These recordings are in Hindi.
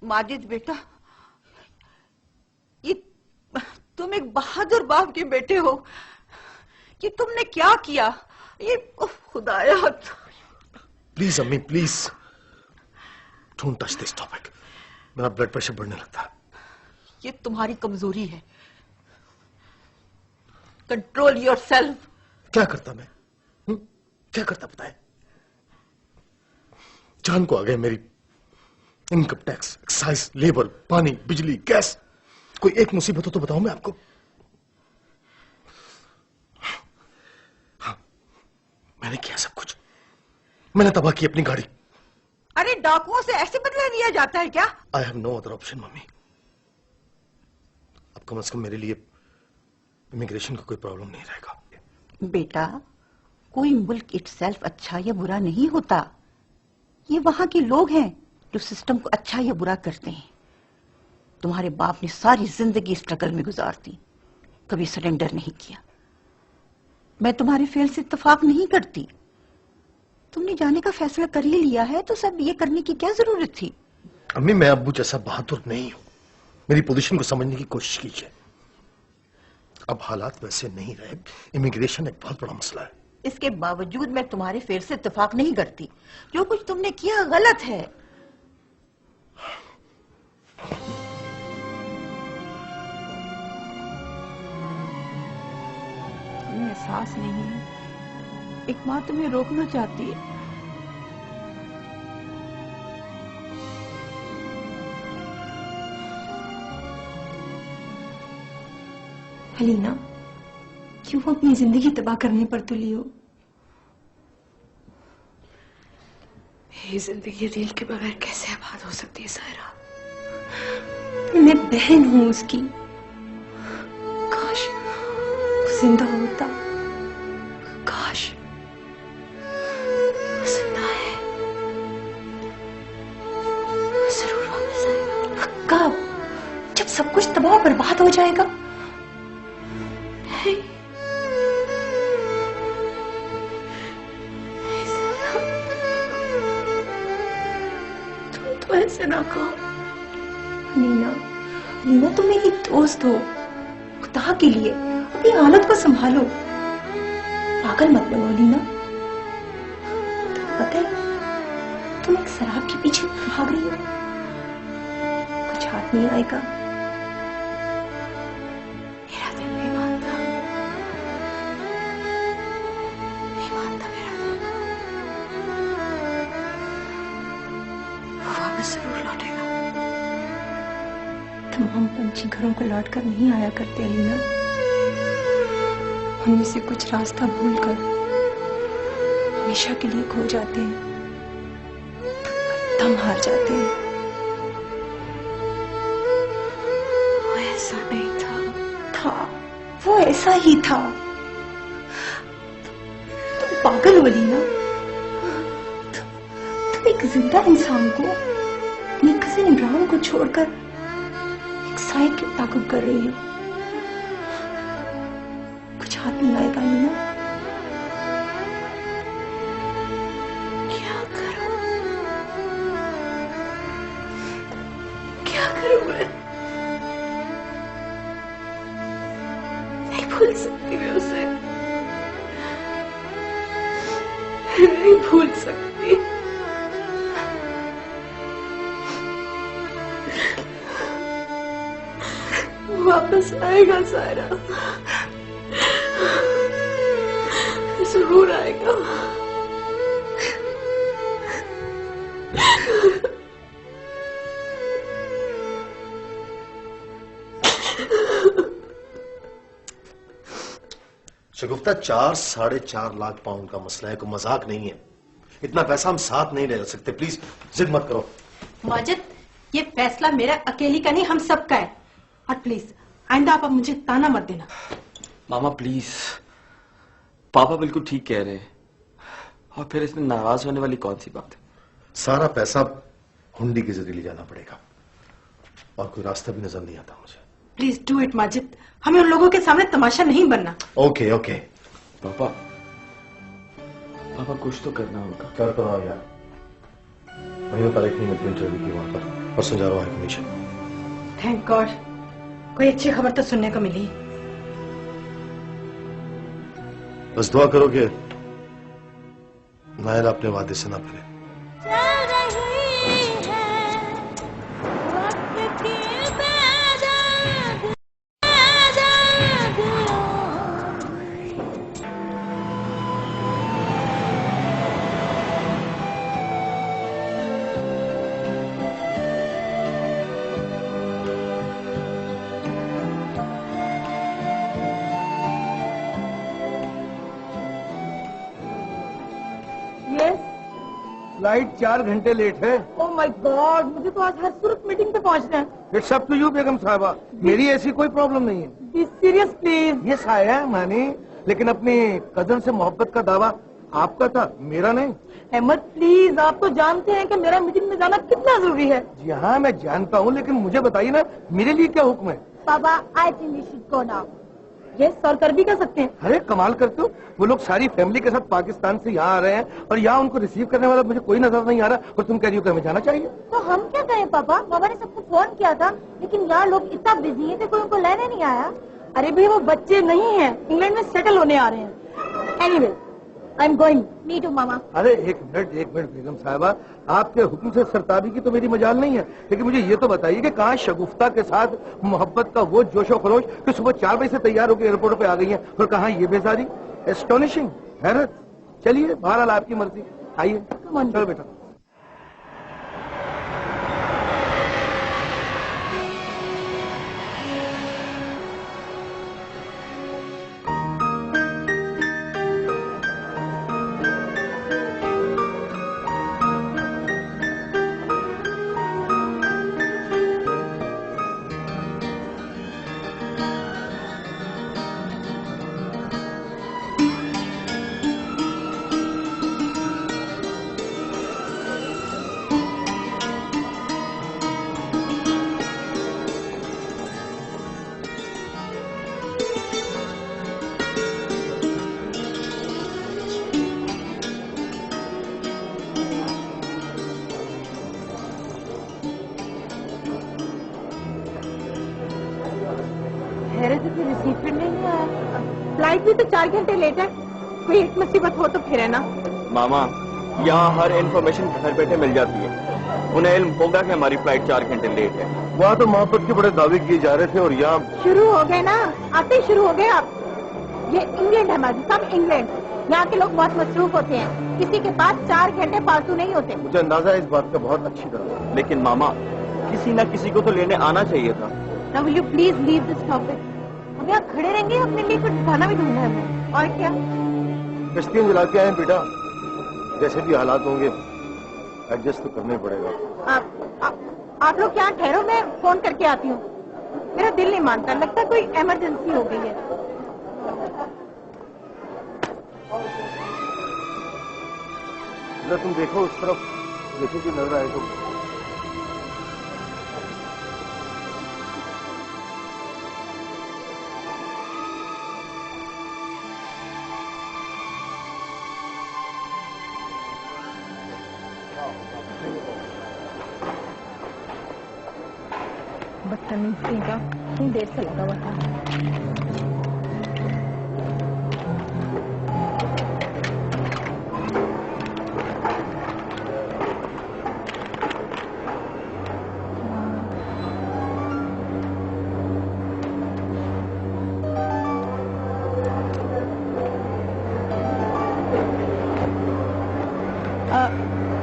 माजिद बेटा, ये तुम एक बहादुर बाप के बेटे हो। ये तुमने क्या किया? ये खुदाया। प्लीज अम्मी, please don't touch this topic. मेरा ब्लड प्रेशर बढ़ने लगता है। ये तुम्हारी कमजोरी है। Control yourself. क्या करता मैं? क्या करता बताए? जान को आ गए मेरी। इनकम टैक्स, एक्साइज, लेबर, पानी, बिजली, गैस। कोई एक मुसीबत हो तो बताऊं मैं आपको। हाँ, मैंने किया सब कुछ। मैंने तबाह की अपनी गाड़ी। अरे डाकुओं से ऐसे बदला लिया जाता है क्या? I have no other option mummy. अब कम से कम मेरे लिए इमिग्रेशन का कोई प्रॉब्लम नहीं रहेगा। बेटा, कोई मुल्क इटसेल्फ अच्छा या बुरा नहीं होता। ये वहां के लोग हैं जो सिस्टम को अच्छा या बुरा करते हैं। तुम्हारे बाप ने सारी जिंदगी स्ट्रगल में गुजार दी, कभी सरेंडर नहीं किया। मैं तुम्हारे फेल से इत्तेफाक नहीं करती। तुमने जाने का फैसला कर ही लिया है तो सब ये करने की क्या जरूरत थी? अम्मी, मैं अब्बू जैसा बहादुर नहीं हूं। मेरी पोजीशन को समझने की कोशिश कीजिए। अब हालात वैसे नहीं रहे। इमिग्रेशन एक बहुत बड़ा मसला है। इसके बावजूद मैं तुम्हारे फेल से इत्तेफाक नहीं करती। जो कुछ तुमने किया गलत है। तुम्हें एहसास नहीं है, एक माँ तुम्हें रोकना चाहती है। हलीना, क्यों अपनी जिंदगी तबाह करने पर तुली हो? ये जिंदगी दिल के बगैर कैसे आबाद हो सकती है सायरा? मैं बहन हूं उसकी। काश वो जिंदा होता। काश वो जिंदा है। कब? जब सब कुछ तबाह बर्बाद हो जाएगा। नहीं, तुम तो ऐसे ना कहो। नीना, नीना तुम मेरी दोस्त हो, खुदा के लिए अपनी हालत को संभालो, पागल मत बनो नीना। तुम्हें पता है तुम एक शराब के पीछे भाग रही हो, कुछ हाथ नहीं आएगा। मेरा दिल नहीं मानता, नहीं मानता मेरा दिल। वो वापस जरूर लौटेगा। तमाम पंछी घरों को लौटकर नहीं आया करते अलीना, उनमें से कुछ रास्ता भूलकर हमेशा के लिए खो जाते हैं, दम हार जाते हैं। वो ऐसा नहीं था। वो ऐसा ही था। तुम पागल हो अलीना। तुम एक जिंदा इंसान को अपने कजिन इमरान को छोड़कर एक साए की ताकत कर रही हो। कुछ हाथ नहीं आएगा अलीना। क्या करूं? क्या करूं मैं? नहीं भूल सकती मैं उसे, नहीं भूल सकती। वापस आएगा सारा, जरूर आएगा। शगुफ्ता 4-4.5 लाख पाउंड का मसला है, कोई मजाक नहीं है। इतना पैसा हम साथ नहीं ले सकते, प्लीज जिद मत करो। माजिद, ये फैसला मेरा अकेली का नहीं, हम सब का है। और प्लीज आइंदा आप अब मुझे ताना मत देना। मामा प्लीज, पापा बिल्कुल ठीक कह रहे हैं, और फिर इसमें नाराज होने वाली कौन सी बात है। सारा पैसा हुंडी के जरिए ले जाना पड़ेगा, और कोई रास्ता भी नजर नहीं आता मुझे। प्लीज डू इट माजिद, हमें उन लोगों के सामने तमाशा नहीं बनना। Okay okay. पापा, पापा कुछ तो करना होगा। कर तो रहा हूं यार, महीनों तारीख नहीं मिलती इंटरव्यू की वहां पर, परसों जा रहा हूं नीचे। थैंक गॉड, कोई अच्छी खबर तो सुनने को मिली। बस दुआ करो कि नायल अपने वादे से ना फिरे। फ्लाइट 4 घंटे लेट है। ओह माय गॉड, मुझे तो आज हर सूरत मीटिंग पे पहुंचना है। इट्स अप टू यू बेगम साहबा, मेरी ऐसी कोई प्रॉब्लम नहीं है। Be serious please. ये साया मानी, लेकिन अपनी कजन से मोहब्बत का दावा आपका था, मेरा नहीं। अहमद प्लीज, आप तो जानते हैं कि मेरा मीटिंग में जाना कितना जरूरी है। जी हाँ मैं जानता हूँ, लेकिन मुझे बताइए ना मेरे लिए क्या हुक्म है। बाबा I think we should go now. Yes sir, कर भी कर सकते हैं। अरे कमाल करते हो, वो लोग सारी फैमिली के साथ पाकिस्तान से यहाँ आ रहे हैं, और यहाँ उनको रिसीव करने वाला मुझे कोई नजर नहीं आ रहा, और तुम कह रही हो कि हमें जाना चाहिए। तो हम क्या करें पापा? बाबा ने सबको फोन किया था, लेकिन यहाँ लोग इतना बिजी हैं कि कोई उनको लेने नहीं आया। अरे भाई वो बच्चे नहीं हैं, इंग्लैंड में सेटल होने आ रहे हैं। Anyway I am going. Me too मामा। अरे एक मिनट बेगम साहबा, आपके हुक्म से सरताबी की तो मेरी मजाल नहीं है, लेकिन मुझे ये तो बताइए कि कहाँ शगुफ्ता के साथ मोहब्बत का वो जोशो खरोश कि सुबह 4 बजे से तैयार होकर एयरपोर्ट पे आ गई हैं, और कहाँ ये बेजारी, एस्टोनिशिंग, हैरत। चलिए बहरहाल आपकी मर्जी, आइए चलो बेटा। मैसेज रिसीव करने नहीं आया। फ्लाइट भी तो 4 घंटे लेट है। कोई एक मुसीबत हो तो फिर है ना। मामा, यहाँ हर इन्फॉर्मेशन घर बैठे मिल जाती है। उन्हें इल्म होगा कि हमारी फ्लाइट 4 घंटे लेट है। वहाँ तो मोहब्बत के बड़े दावे किए जा रहे थे और यहाँ शुरू हो गए ना, आते ही शुरू हो गए आप। ये इंग्लैंड है माजी साहब, इंग्लैंड। यहाँ के लोग बहुत मसरूफ होते हैं, किसी के पास 4 घंटे फालतू नहीं होते। मुझे अंदाजा है इस बात का बहुत अच्छी तरह। लेकिन मामा, किसी न किसी को तो लेने आना चाहिए था। Now will you please leave this topic? हम यहाँ खड़े रहेंगे, अपने लिए कुछ खाना भी ढूंढना है हमें। और क्या? कश्तियाँ जला के आए बेटा, जैसे भी हालात होंगे एडजस्ट तो करना ही पड़ेगा। आप लोग यहाँ ठहरो, मैं फोन करके आती हूँ। मेरा दिल नहीं मानता, लगता है कोई इमरजेंसी हो गई है। जरा तुम देखो उस तरफ, देखो कि नजर आए तो। बदतमीजी का इतनी देर से लगा हुआ था।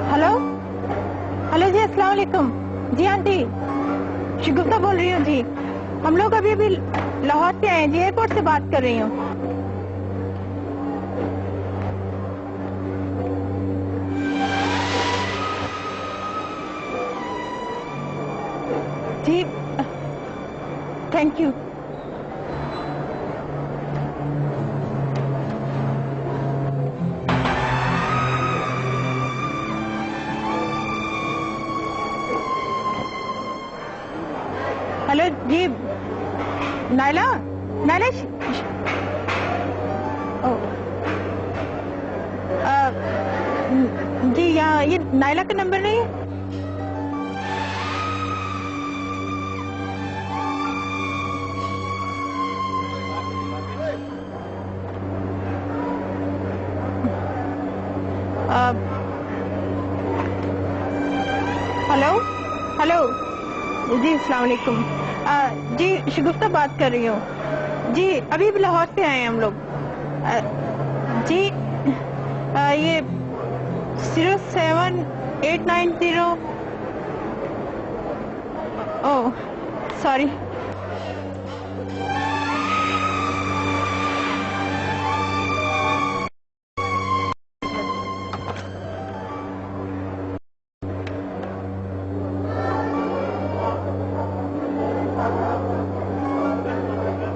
हेलो हेलो जी, अस्सलाम वालेकुम। जी आंटी, शिगुफ्ता बोल रही हूँ जी। हम लोग अभी लाहौर से आए हैं जी, एयरपोर्ट से बात कर रही हूँ। जी, थैंक यू। हेलो जी, नायला, नायला जी, यहाँ ये नायला का नंबर नहीं है? हेलो हेलो जी, अस्सलाम वालेकुम। जी, शिगुफ्ता बात कर रही हूँ जी। अभी भी लाहौर से आए हैं हम लोग। जी, ये 07890। Oh sorry.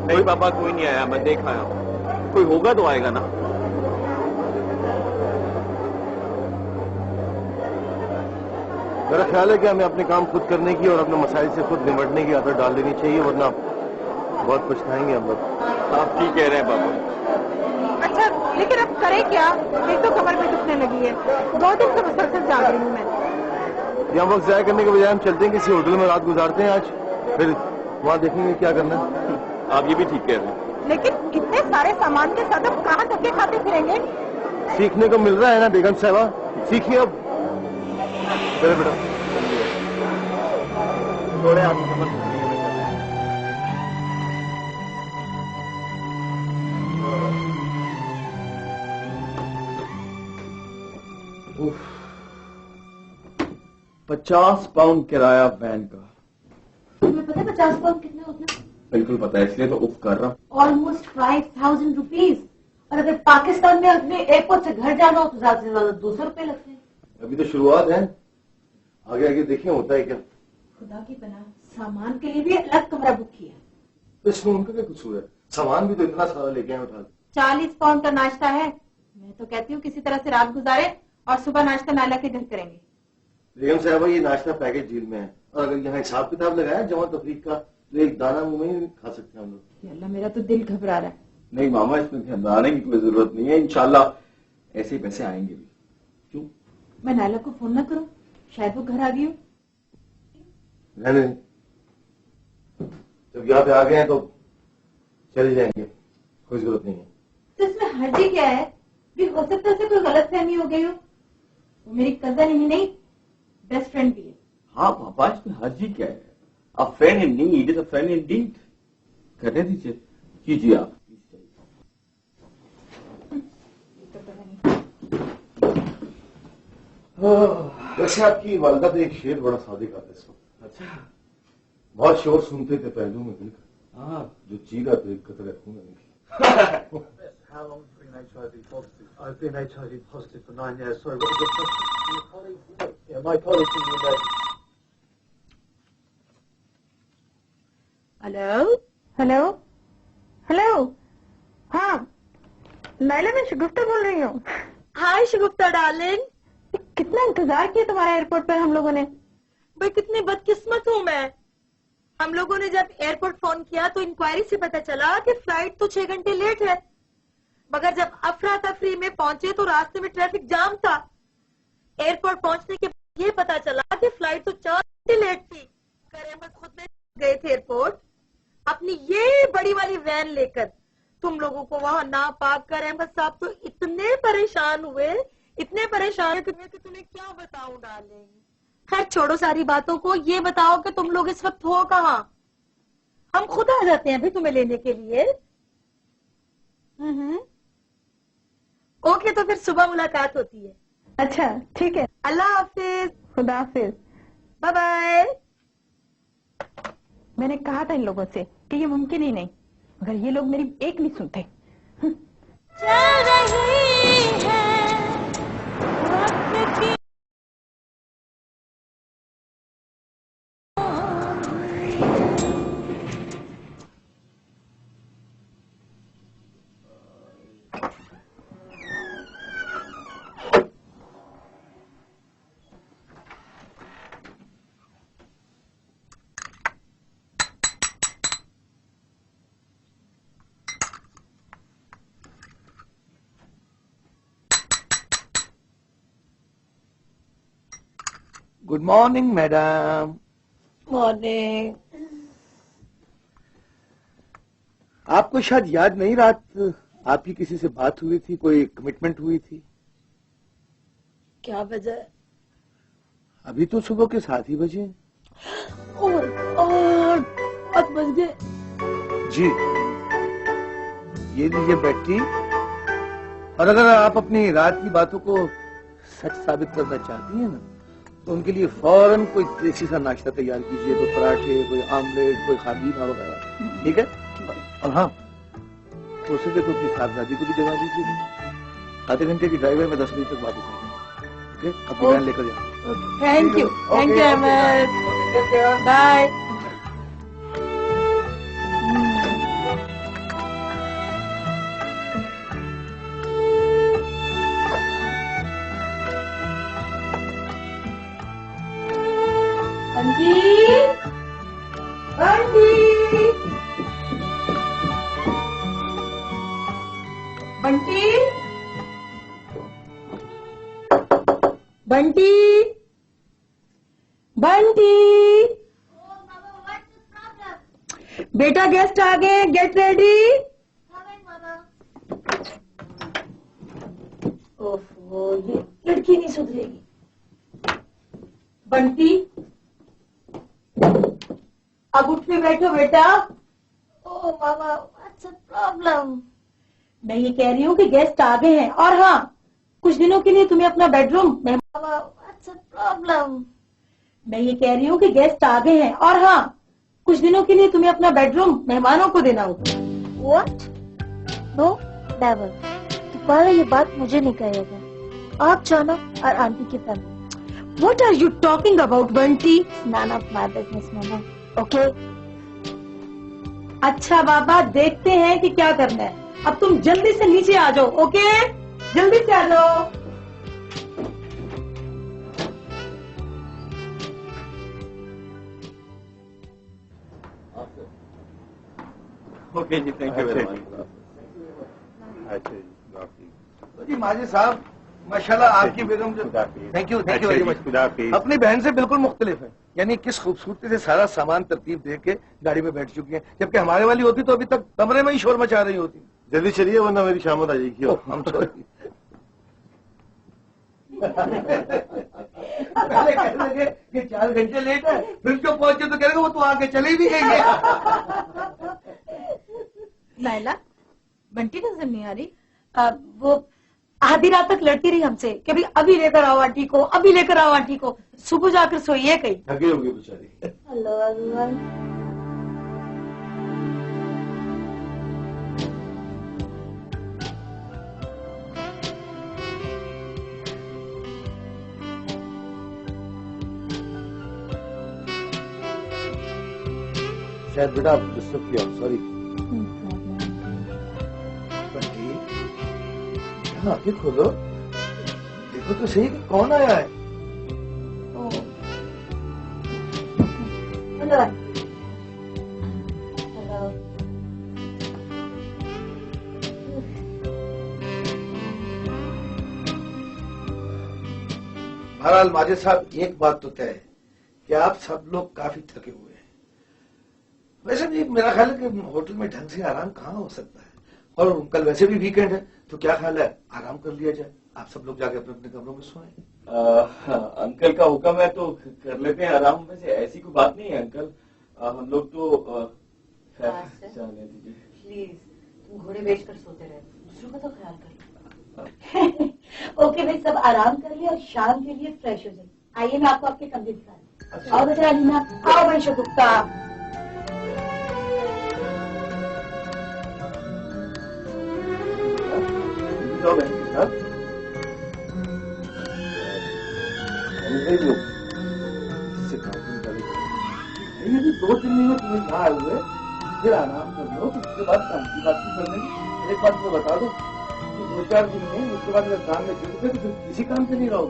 नहीं पापा, कोई नहीं आया, मैं देख आया हूँ। कोई होगा तो आएगा ना। मेरा ख्याल है कि हमें अपने काम खुद करने की और अपने मसाइल से खुद निपटने की आदत डाल देनी चाहिए, वरना बहुत पछताएंगे हम लोग। आप ठीक कह रहे हैं पापा। अच्छा, लेकिन अब करें क्या? एक तो कमर में दुखने लगी है, 2 दिन से मुसलसल जाग रही हूँ मैं। यहाँ वक्त जाया करने के बजाय हम चलते हैं किसी होटल में रात गुजारते हैं आज, फिर वहाँ देखेंगे क्या करना है। आप ये भी ठीक कह रहे हैं। लेकिन इतने सारे सामान के साथ अब कहाँ धक्के खाते फिरेंगे? सीखने को मिल रहा है ना बेगम साहबा, सीखिए अब। चलो बेटा, थोड़े आगे £50 किराया वैन का। तुम्हें पता है 50 पाउंड कितने होते हैं? बिल्कुल पता है, इसलिए तो उफ कर रहा हूँ। Almost 5000 rupees. और अगर पाकिस्तान में अपने एयरपोर्ट से घर जाना हो तो ज्यादा से ज्यादा 200 रुपए लगते हैं। अभी तो शुरुआत है, आगे आगे देखिए होता है क्या। खुदा की पनाह, सामान के लिए भी अलग कमरा बुक किया। तो इसमें उनका क्या कसूर है? सामान भी तो इतना सारा लेके आए उठा। 40 पाउंड का नाश्ता है। मैं तो कहती हूँ किसी तरह से रात गुजारे और सुबह नाश्ता नायला के घर करेंगे। बेगम साहब, ये नाश्ता पैकेज डील में है, और अगर यहाँ हिसाब किताब लगाया जमा तफरीक का तो एक दाना मुंह में ही खा सकते हैं हम लोग। अल्लाह, मेरा तो दिल घबरा रहा है। नहीं मामा, इसमें घबराने की कोई जरूरत नहीं है, इंशाल्लाह ऐसे ही पैसे आएंगे भी। क्यों? मैं नायला को फोन ना करूं? शायद वो घर आ गई हो। नहीं, जब यहाँ पे आ गए हैं तो चले जाएंगे, कोई जरूरत नहीं है। तो इसमें हर्जी क्या है? भी हो सकता है कोई गलतफहमी हो गई हो। वो मेरी कजन ही नहीं, बेस्ट फ्रेंड भी है। हाँ पापा, इसमें हर्जी क्या है? A friend in need is a friend indeed. करने दीजिए, कीजिए आप। वैसे आपकी वालिदा तो एक शेर बड़ा सादिक आता है इस वक्त। अच्छा, बहुत शोर सुनते थे पहलू में दिल का, हाँ जो चीरा तो एक कतरे खून में निकला। How long have you been HIV positive? I've been HIV positive for 9 years. Sorry, what was your question? Your colleague? Yeah, my colleague in the emergency. Hello hello hello. हाँ, नाइला, मैं शगुफ्ता बोल रही हूँ। हाय शगुफ्ता डार्लिंग, कितना इंतजार किया तुम्हारे एयरपोर्ट पर हम लोगों ने। भाई कितनी बदकिस्मत हूँ मैं। हम लोगों ने जब एयरपोर्ट फोन किया तो इंक्वायरी से पता चला कि फ्लाइट तो 6 घंटे लेट है, मगर जब अफरा तफरी में पहुंचे तो रास्ते में ट्रैफिक जाम था। एयरपोर्ट पहुंचने के बाद ये पता चला कि फ्लाइट तो 4 घंटे लेट थी। कर अहमद खुद में गए थे एयरपोर्ट अपनी ये बड़ी वाली वैन लेकर। तुम लोगों को वहां ना पाक कर अहमद साहब तो इतने परेशान हुए, इतने परेशान हुए कि तुम्हें क्या बताऊं डार्लिंग। खैर छोड़ो सारी बातों को, ये बताओ कि तुम लोग इस वक्त हो कहाँ? हम खुद आ जाते हैं भाई तुम्हें लेने के लिए। ओके, तो फिर सुबह मुलाकात होती है। अच्छा ठीक है, अल्लाह हाफिज, खुदा हाफिज, बाय बाय। मैंने कहा था इन लोगों से कि ये मुमकिन ही नहीं, मगर ये लोग मेरी एक नहीं सुनते। चल रही है वक्त की गुड मॉर्निंग मैडम। मॉर्निंग। आपको शायद याद नहीं, रात आपकी किसी से बात हुई थी, कोई कमिटमेंट हुई थी? क्या वजह? अभी तो सुबह के 7 ही बजे। और 8 बज गए। जी, ये लीजिए बैटरी, और अगर आप अपनी रात की बातों को सच साबित करना चाहती हैं ना, तो उनके लिए फौरन कोई देसी सा नाश्ता तैयार कीजिए, कोई पराठे, कोई आमलेट, कोई खाबीना वगैरह, ठीक है? और हाँ, तो उसे देखो अपनी साहबजादी को भी जगा दीजिए। आधे घंटे की ड्राइव है, मैं 10 बजे तक वापस आ जाऊंगा। ओके, अपनी वैन लेकर जाओ। Thank you Ahmad, bye. Bunty, Bunty, Bunty, बेटा गेस्ट आ गए, गेट रेडी। ओफो, ये लड़की नहीं सुधरेगी। बंटी, अब उठ के बैठो बेटा। ओ मामा, व्हाट्स द प्रॉब्लम? मैं ये कह रही हूँ कि गेस्ट आ गए हैं, और हाँ, कुछ दिनों के लिए तुम्हें अपना bedroom. Mama, what's the problem? मैं ये कह रही हूँ कि गेस्ट आ गए हैं, और हाँ, कुछ दिनों के लिए तुम्हें अपना बेडरूम मेहमानों को देना होगा। What? No, never. दोबारा ये बात मुझे नहीं कहेगा। आप जानो और आंटी की family. What are you talking about, Bunty? None of my business, mama. Okay? अच्छा बाबा, देखते हैं कि क्या करना है। अब तुम जल्दी से नीचे आ जाओ, ओके? जल्दी से आ जाओ। ओके जी, थैंक यू वेरी मच। अच्छा जी, माजिद साहब, माशाल्लाह आपकी बेगम जो थैंक यू वेरी मच। अपनी बहन से बिल्कुल मुख्तलिफ है, यानी किस खूबसूरती से सारा सामान तरतीब दे के गाड़ी में बैठ चुकी है, जबकि हमारे वाली होती तो अभी तक कमरे में ही शोर मचा रही होती। जल्दी चलिए वरना मेरी शामत आ जाएगी। हम सॉरी। पहले कह लगे कि 4 घंटे लेट है, फिर जो पहुंचे तो कहेगा वो तो आगे चली भी है। नायला, बंटी नजर नहीं आ रही। वो आधी रात तक लड़ती रही हमसे कि भाई अभी लेकर आओ आंटी को, अभी लेकर आओ आंटी को। सुबह जाकर सोई है कहीं। थकी होगी बेचारी। अल्लाह। शायद बेटा आप डिस्टर्ब किया, सॉरी। आंखें खोलो, देखो तो सही कि कौन आया है। हेलो। बहरहाल माजिद साहब, एक बात तो तय है कि आप सब लोग काफी थके हुए हैं। वैसे भी मेरा ख्याल है कि होटल में ढंग से आराम कहाँ हो सकता है, और कल वैसे भी वीकेंड है, तो क्या ख्याल है आराम कर लिया जाए, आप सब लोग जाके अपने अपने कमरों में सोएं। अंकल का हुक्म है तो कर लेते हैं आराम। वैसे ऐसी कोई बात नहीं है अंकल, हम लोग तो प्लीज तुम घोड़े बेच कर सोते रहे, दूसरों का तो ख्याल कर। ओके भाई, सब आराम कर लिए और शाम के लिए फ्रेश हो जाए। आइए मैं आपको आपके कमरे दिखा रही हूँ। आओ बेटा अलीना, आओ भाई शगुफ्ता। ये 2-3 महीने तुम्हें कहा हुए, फिर आराम कर लो, उसके बाद काम की बात करने की। एक बात मैं बता दो कि 2-4 दिन में उसके बाद अगर काम में जुट गए तो फिर किसी काम से नहीं रहो।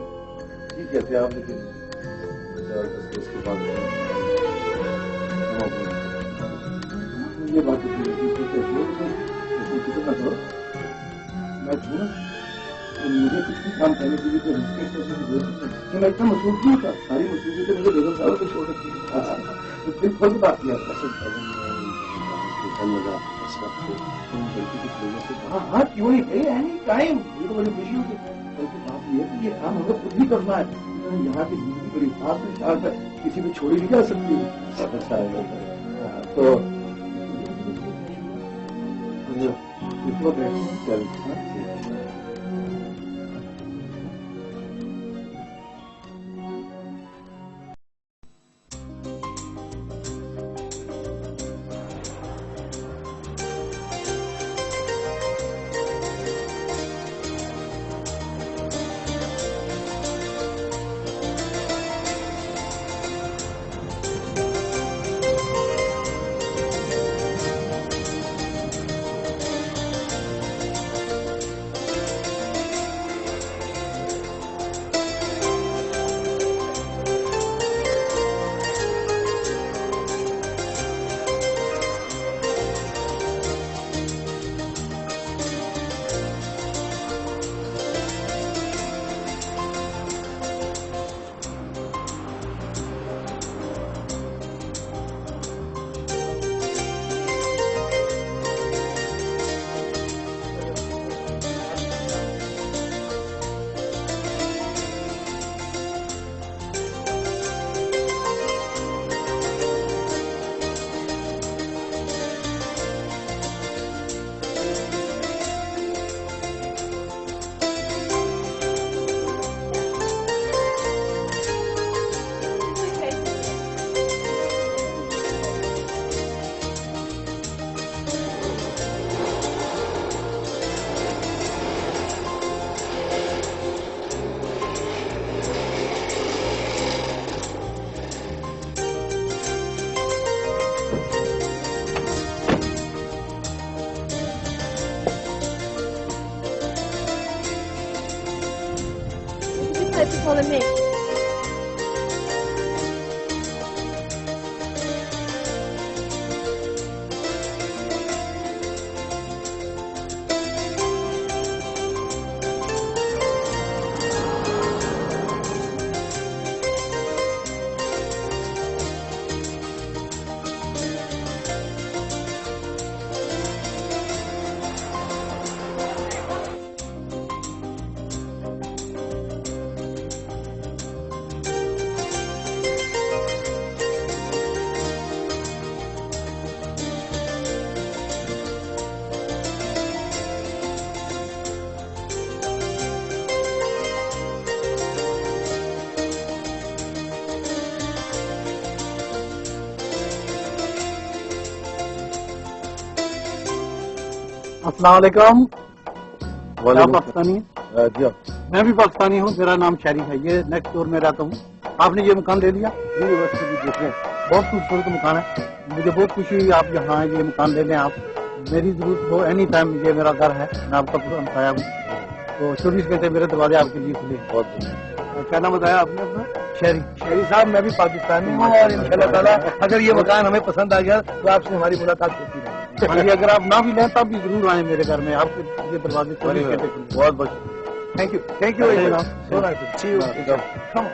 ठीक कहते आप, लेकिन उसके बाद ये बात कितना करो, मैं छू मुझे कुछ भी काम करने के लिए तो रिस्पेक्ट करने की जरूरत नहीं। मैं इतना मसरूफ नहीं था, सारी मसरूफी तो मुझे बेगम साहब को छोड़ रखी है। तो फिर खुद बात किया हाँ क्यों नहीं भाई, एनी टाइम, मुझे तो बड़ी खुशी होती है। बल्कि बात ये है कि ये काम हमें खुद ही करना है। यहाँ की जिंदगी बड़ी खास है, किसी में छोड़ी नहीं जा सकती। तो calling me. अस्सलाम वालेकुम। वालेकुम आप पाकिस्तानी हैं? जी हाँ। मैं भी पाकिस्तानी हूँ, मेरा नाम शरीफ है, ये नेक्स्ट डोर में रहता हूँ। आपने ये मकान ले लिया? जी बस भी देखें। बहुत खूबसूरत मकान है, मुझे बहुत खुशी हुई आप यहाँ आए, ये मकान ले लें आप। मेरी जरूरत हो एनी टाइम, ये मेरा घर है, मैं आपका हमसाया हूँ, तो 24 घंटे मेरे दरवाजे आपके लिए खुले। बहुत क्या नाम बताया आपने अपना? शेरी साहब, मैं भी पाकिस्तानी हूँ और इंशाल्लाह ताला अगर ये मकान हमें पसंद आ गया तो आपसे हमारी मुलाकात होती रहेगी। अगर आप ना भी लें तब भी जरूर आए मेरे घर में, आपके ये दरवाजे 24 घंटे खुले। बहुत बहुत thank you very much. So nice to see you. कम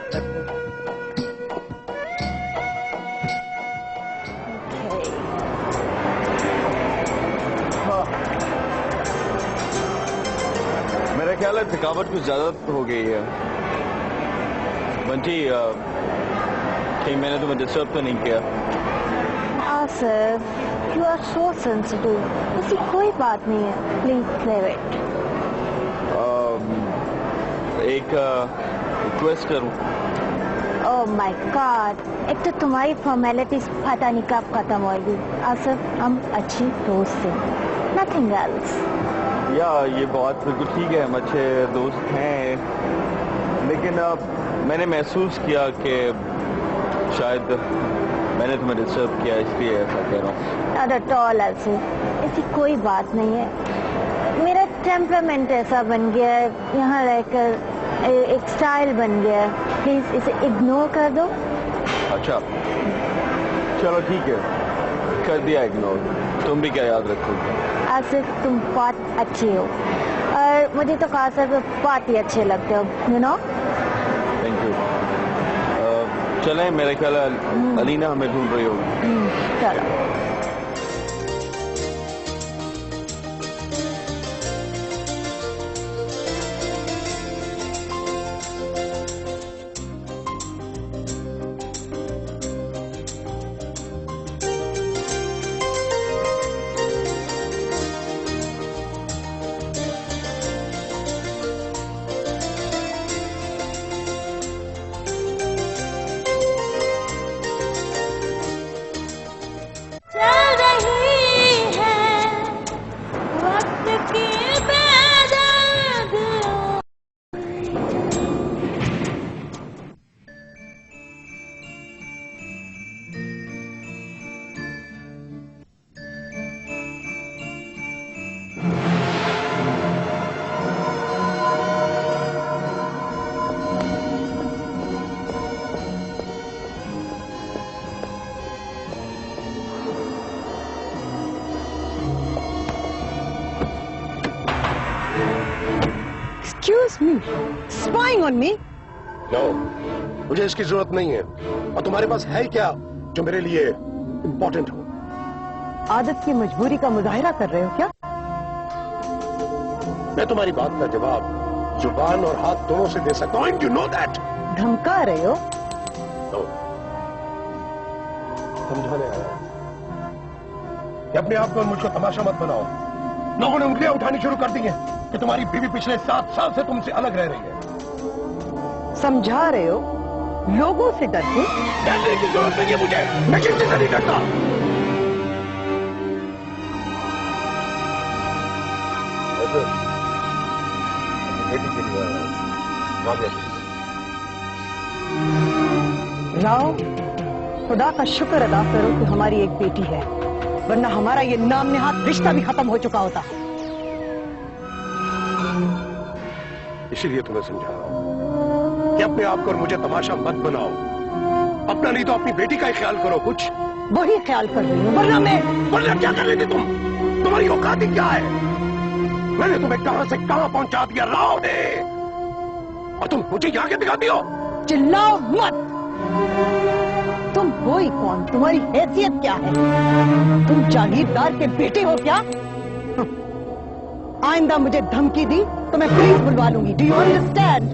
मेरा ख्याल है थकावट कुछ ज्यादा हो गई है। बंटी, कहीं मैंने तुम्हें डिस्टर्ब तो नहीं किया? Asif, you are so sensitive. ऐसी कोई बात नहीं है, प्लीज क्लियर इट। एक रिक्वेस्ट करूं? ओह माय गॉड, एक तो तुम्हारी फॉर्मेलिटीज पता नहीं कब खत्म होगी। आसिफ, हम अच्छी दोस्त हैं, नथिंग एल्स। या ये बात बिल्कुल ठीक है, हम अच्छे दोस्त हैं, लेकिन मैंने महसूस किया कि शायद मैंने तुम्हें डिस्टर्ब किया, इसलिए ऐसा कह रहा हूँ। नॉट एट ऑल आसिफ, ऐसी कोई बात नहीं है। मेरा टेम्परामेंट ऐसा बन गया है, यहाँ रहकर एक स्टाइल बन गया है, प्लीज इसे इग्नोर कर दो। अच्छा चलो ठीक है, कर दिया इग्नोर। तुम भी क्या याद रखोगे? आसिफ, तुम बहुत अच्छे हो और मुझे तो खास तौर पे बहुत ही अच्छे लगते हो, यू नो। Thank you. चलें, मेरे ख्याल अलीना हमें ढूंढ रही होगी। चलो। Excuse me, spying on me? No, मुझे इसकी जरूरत नहीं है। और तुम्हारे पास है क्या जो मेरे लिए इम्पोर्टेंट हो? आदत की मजबूरी का मुजाहिरा कर रहे हो क्या? मैं तुम्हारी बात का जवाब जुबान और हाथ दोनों से दे सकता हूं। You know that. धमका रहे हो? नो, समझाने आया हूं कि अपने आप को और मुझको तमाशा मत बनाओ। लोगों ने उंगलियां उठानी शुरू कर दी हैं कि तुम्हारी बीवी पिछले 7 साल से तुमसे अलग रह रही है। समझा रहे हो? लोगों से डरते? डरने की जरूरत नहीं है मुझे, मैं किसी से नहीं डरता। राव, खुदा का शुक्र अदा करो कि हमारी एक बेटी है, वरना हमारा ये नाम नेहात रिश्ता भी खत्म हो चुका होता। इसीलिए तुम्हें समझा रहा हूं कि अपने आप को और मुझे तमाशा मत बनाओ। अपना नहीं तो अपनी बेटी का ही ख्याल करो। कुछ वही ख्याल कर रही हूँ, वरना क्या कर लेते तुम? तुम्हारी औकात ही क्या है? मैंने तुम्हें कहां से कहां पहुंचा दिया राव ने, और तुम मुझे यहाँ के दिखाती हो? चिल्लाओ मत। तुम हो ही कौन? तुम्हारी हैसियत क्या है? तुम जागीरदार के बेटे हो क्या? आइंदा मुझे धमकी दी तो मैं पुलिस बुलवा लूंगी। Do you understand?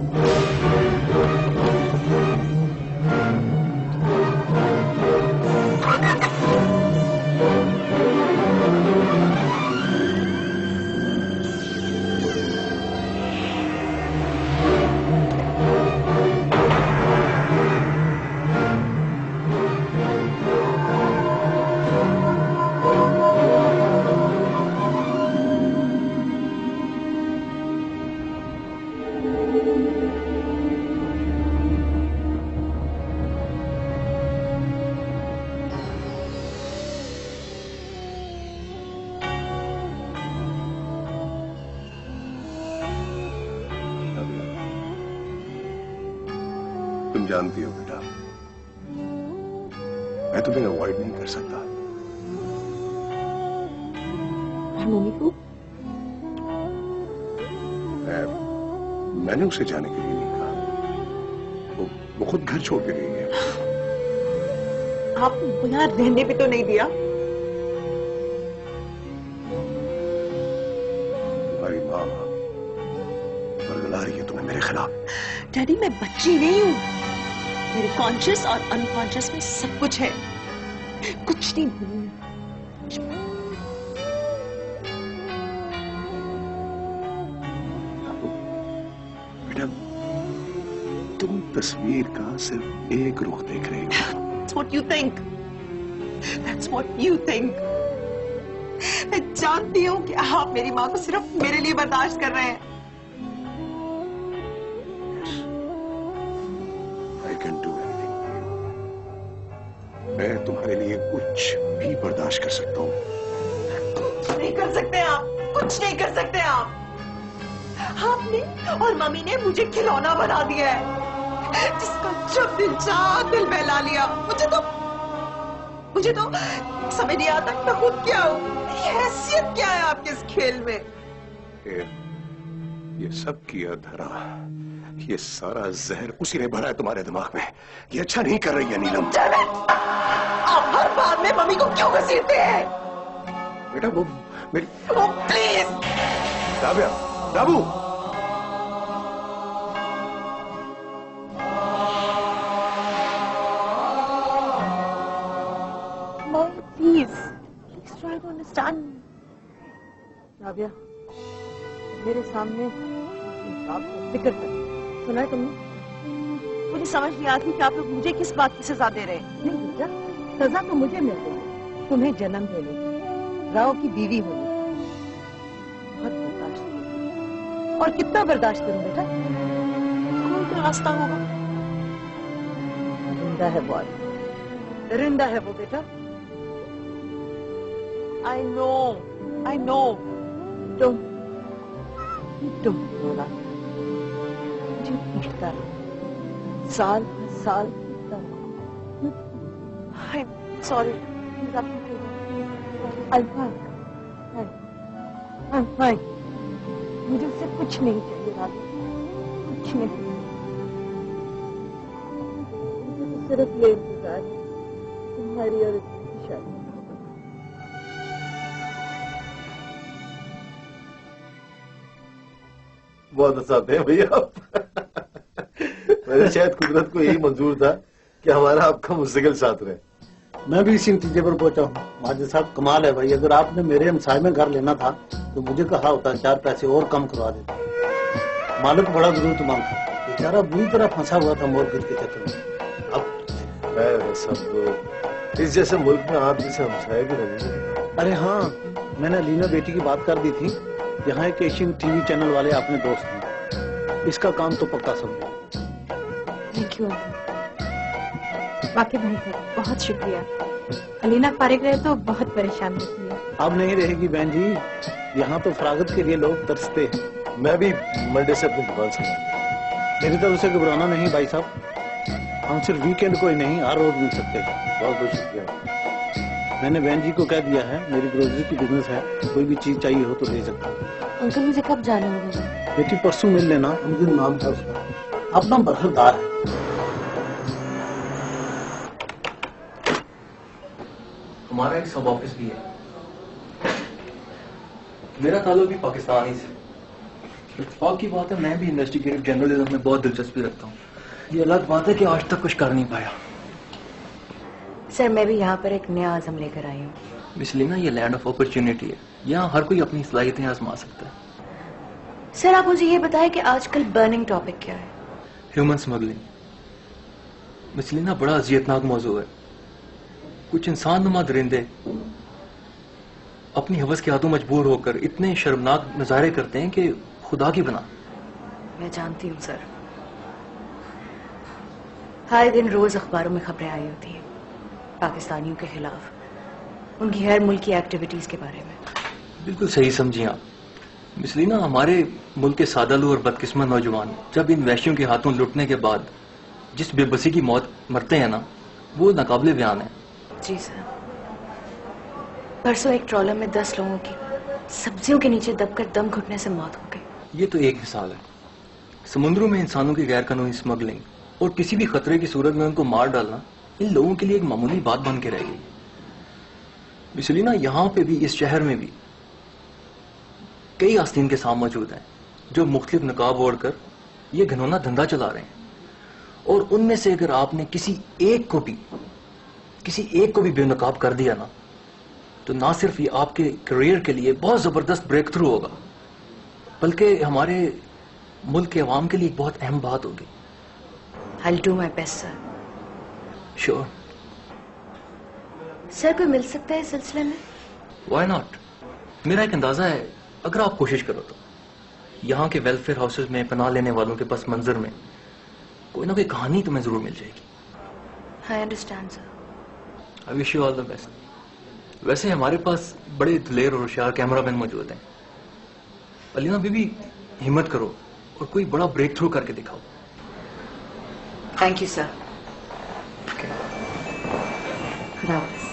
तुम जानती हो बेटा, मैं तुम्हें अवॉइड नहीं कर सकता। मम्मी को मैंने उसे जाने के लिए नहीं कहा, वो खुद घर छोड़ के गई है। आपको यहाँ रहने भी तो नहीं दिया। तुम्हारी माँ बरगला रही है तुम्हें मेरे खिलाफ। डैडी मैं बच्ची नहीं हूँ, मेरे कॉन्शियस और अनकॉन्शियस में सब कुछ है, कुछ नहीं भूलूंगी। बेटा तुम तस्वीर का सिर्फ एक रुख देख रही हो। That's what you think. That's what you think. मैं जानती हूँ कि आप मेरी माँ को सिर्फ मेरे लिए बर्दाश्त कर रहे हैं। I can do anything. मैं तुम्हारे लिए कुछ भी बर्दाश्त कर सकता हूँ। कुछ नहीं कर सकते आप, कुछ नहीं कर सकते आप। आपने और मम्मी ने मुझे खिलौना बना दिया है, जिसका जब दिल चाहा दिल बहला लिया। मुझे तो समझ नहीं आता कि मैं खुद क्या हूँ, मेरी हैसियत क्या है आपके इस खेल में। ये सब किया धरा, ये सारा जहर उसी ने भरा है तुम्हारे दिमाग में। ये अच्छा नहीं कर रही है नीलम। आप हर बात में मम्मी को क्यों घसीटते हैं? बेटा वो मेरी please Rabia, Rabu Please try to understand. Rabia, मेरे सामने फिक्र कर, सुना है तुमने? मुझे समझ नहीं आती कि आप लोग मुझे किस बात की सजा दे रहे हैं। नहीं बेटा, सजा तो मुझे मिल गई, तुम्हें जन्म देने, राव की बीवी होने। बहुत बर्दाश्त, और कितना बर्दाश्त करूं बेटा? कोई तो रास्ता होगा। दरिंदा है वो, दरिंदा है वो बेटा। I know. Don't बोला। मुझे पूछता है, साल पूछता है। I'm sorry. I'm fine. मुझे उससे कुछ नहीं चाहिए रात, कुछ नहीं। मुझे तो सिर्फ ये इंतजार है तुम्हारी और इसकी शादी। बहुत हंसाते हैं भैया आप। मैंने शायद कुदरत को यही मंजूर था कि हमारा आपका मुस्तकिल साथ रहे। मैं भी इसी नतीजे पर पहुंचा हूँ। माजिद साहब कमाल है भाई, अगर आपने मेरे हमसाये में घर लेना था तो मुझे कहा होता, 4 पैसे और कम करवा देता। मालिक बड़ा जरूरतमंद था, बेचारा बुरी तरह फंसा हुआ था मोरगेज के चक्कर में। अब सब इस जैसे मुल्क में आप जैसे हमसाये भी रहेंगे। अरे हाँ, मैंने अलीना बेटी की बात कर दी थी, यहाँ एक एशियन टीवी चैनल वाले अपने दोस्त हैं, इसका काम तो पक्का समझो। थैंक यू वाकिफ भाई, बहुत शुक्रिया। अलीना फारिग रहे तो बहुत परेशान होती है। अब नहीं रहेगी बहन जी, यहाँ तो फरागत के लिए लोग तरसते हैं। मैं भी मंडे से अपनी दुकान से मेरी तरफ से घबराना नहीं भाई साहब, हम सिर्फ वीकेंड को ही नहीं हर रोज मिल सकते हैं। बहुत बहुत शुक्रिया। मैंने बहन जी को कह दिया है, मेरी ग्रोसरी की बिजनेस है, कोई भी चीज चाहिए हो तो ले सकता हूँ। अंकल मुझे कब जाना होगा? बेटी परसों मिल लेना, मुझे नाम था उसका, अपना बरखरदार है। हमारा एक सब ऑफिस भी है, मेरा ताल्लुक भी पाकिस्तान ही से। इत्तेफाक की बात है, मैं भी इन्वेस्टिगेटिव जर्नलिज्म में बहुत दिलचस्पी रखता हूँ। ये अलग बात है कि आज तक कुछ कर नहीं पाया। सर मैं भी यहाँ पर एक नया आज़म लेकर आई हूँ। इसलिए ना, ये लैंड ऑफ अपॉर्चुनिटी है, यहाँ हर कोई अपनी सलाहियतें आजमा सकता है। सर आप मुझे ये बताएं कि आजकल बर्निंग टॉपिक क्या है? Human smuggling. इसलिए ना बड़ा अजियतनाक मौजू है। कुछ इंसान नुमा दरिंदे अपनी हवस के हाथों मजबूर होकर इतने शर्मनाक नजारे करते हैं कि खुदा की बना। मैं जानती हूँ सर, हर दिन रोज अखबारों में खबरें आई होती हैं पाकिस्तानियों के खिलाफ, उनकी गैर मुल्की एक्टिविटीज के बारे में। बिल्कुल सही समझी आप। इसलिए ना हमारे मुल्क के सादालू और बदकिस्मत नौजवान जब इन वैश्यों के हाथों लुटने के बाद जिस बेबसी की मौत मरते हैं ना, वो नाकाबिले बयान है। जी सर, परसों एक ट्रॉलर में 10 लोगों की सब्जियों के नीचे दबकर दम घुटने से मौत हो गई। ये तो एक मिसाल है। समुद्रों में इंसानों की गैर कानूनी स्मगलिंग और किसी भी खतरे की सूरत में उनको मार डालना इन लोगों के लिए एक मामूली बात बन के रह गई। इसलिए ना यहाँ पे भी, इस शहर में भी कई आस्तीन के सांप मौजूद हैं जो मुख्तलिफ नकाब ओढ़कर ये घिनौना धंधा चला रहे हैं। और उनमें से अगर आपने किसी एक को भी बेनकाब कर दिया ना, तो ना सिर्फ ये आपके करियर के लिए बहुत जबरदस्त ब्रेक थ्रू होगा, बल्कि हमारे मुल्क के अवाम के लिए एक बहुत अहम बात होगी। I'll do my best, sir. Sure. Sir कोई मिल सकता है इस सिलसिले में? Why not? मेरा एक अंदाजा है, अगर आप कोशिश करो तो यहाँ के वेलफेयर हाउसेज में पनाह लेने वालों के पस मंजर में कोई ना कोई कहानी तुम्हें जरूर मिल जाएगी। I understand, sir. I wish you all the best. वैसे हमारे पास बड़े दिलेर और होशियार कैमरामैन मौजूद हैं। अलीना बीबी, हिम्मत करो और कोई बड़ा ब्रेक थ्रू करके दिखाओ। Thank you, sir. खुदा हाफिज़।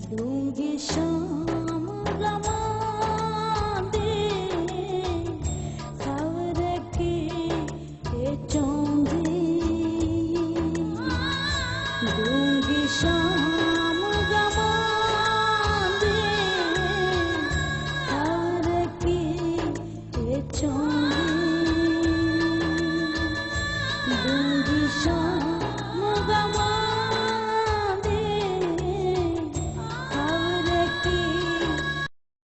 दूंगी